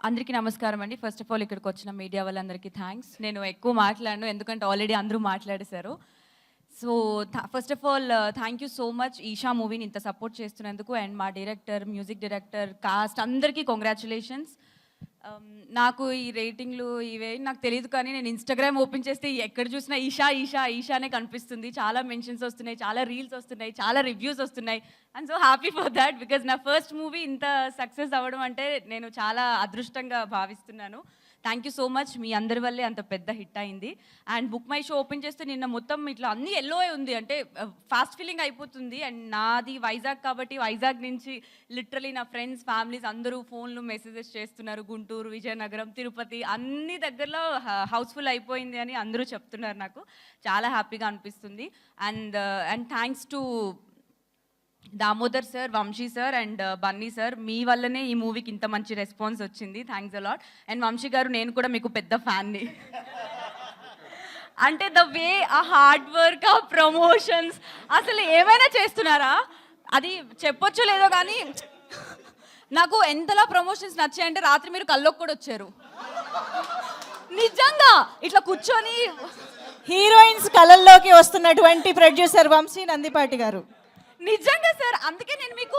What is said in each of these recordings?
అందరికీ నమస్కారం అండి. ఫస్ట్ ఆఫ్ ఆల్ ఇక్కడికి వచ్చిన మీడియా వాళ్ళందరికీ థ్యాంక్స్. నేను ఎక్కువ మాట్లాడను ఎందుకంటే ఆల్రెడీ అందరూ మాట్లాడేశారు. So first of all thank you so much Eesha మూవీని ఇంత సపోర్ట్ చేస్తున్నందుకు అండ్ మా డైరెక్టర్, మ్యూజిక్ డైరెక్టర్, కాస్ట్ అందరికీ కంగ్రాచులేషన్స్. నాకు ఈ రేటింగ్లు ఇవే నాకు తెలియదు కానీ నేను ఇన్స్టాగ్రామ్ ఓపెన్ చేస్తే ఎక్కడ చూసినా ఈషా ఈషా ఈషానే కనిపిస్తుంది. చాలా మెన్షన్స్ వస్తున్నాయి, చాలా రీల్స్ వస్తున్నాయి, చాలా రివ్యూస్ వస్తున్నాయి. I'm so happy for that because నా ఫస్ట్ మూవీ ఇంత సక్సెస్ అవ్వడం అంటే నేను చాలా అదృష్టంగా భావిస్తున్నాను. Thank you so much. మీ అందరి వల్లే అంత పెద్ద హిట్ అయింది. And BookMyShow open చేస్తే నిన్న మొత్తం ఇట్లా అన్నీ ఎల్లో ఉంది, అంటే ఫాస్ట్ ఫీలింగ్ అయిపోతుంది. అండ్ నాది వైజాగ్ కాబట్టి వైజాగ్ నుంచి లిటరలీ నా ఫ్రెండ్స్, ఫ్యామిలీస్ అందరూ ఫోన్లు మెసేజెస్ చేస్తున్నారు. గుంటూరు, విజయనగరం, తిరుపతి అన్ని దగ్గరలో హౌస్ఫుల్ అయిపోయింది అని అందరూ చెప్తున్నారు. నాకు చాలా హ్యాపీగా అనిపిస్తుంది. And thanks to Damodar sir, Vamsi sir and Bunny sir, మీ వల్లనే ఈ మూవీకి ఇంత మంచి రెస్పాన్స్ వచ్చింది. Thanks a lot. అండ్ వంశీ గారు, నేను కూడా మీకు పెద్ద ఫ్యాన్ని. అంటే ద వే ఆ హార్డ్ వర్క్, ఆ ప్రమోషన్స్, అసలు ఏమైనా చేస్తున్నారా అది చెప్పొచ్చు లేదో కానీ నాకు ఎంతలా ప్రమోషన్స్ నచ్చాయంటే రాత్రి మీరు కల్లోకి కూడా వచ్చారు. నిజంగా ఇట్లా కూర్చొని హీరోయిన్స్ కళల్లోకి వస్తున్నటువంటి ప్రొడ్యూసర్ వంశీ నందిపాటి గారు. నిజంగా సార్, అందుకే నేను మీకు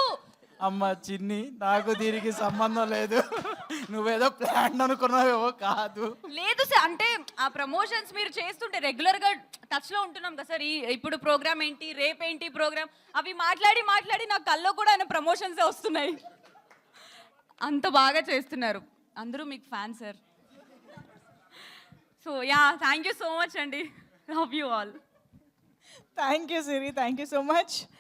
అమ్మ చిన్ని, నాకు దీనికి సంబంధం లేదు. నువ్వేదో ప్లాన్ అనుకున్నావేవో కాదు. లేదు సార్, అంటే ఆ ప్రమోషన్స్ మీరు చేస్తుంటే రెగ్యులర్గా టచ్లో ఉంటున్నాం కదా సార్. ఇప్పుడు ప్రోగ్రామ్ ఏంటి, రేపేంటి ప్రోగ్రామ్, అవి మాట్లాడి మాట్లాడి నా కల్లో కూడా ఆయన ప్రమోషన్సే వస్తున్నాయి. అంత బాగా చేస్తున్నారు. అందరూ మీకు fan sir. So yeah, thank you so much అండి. Love you all. Thank you Siri, thank you so much.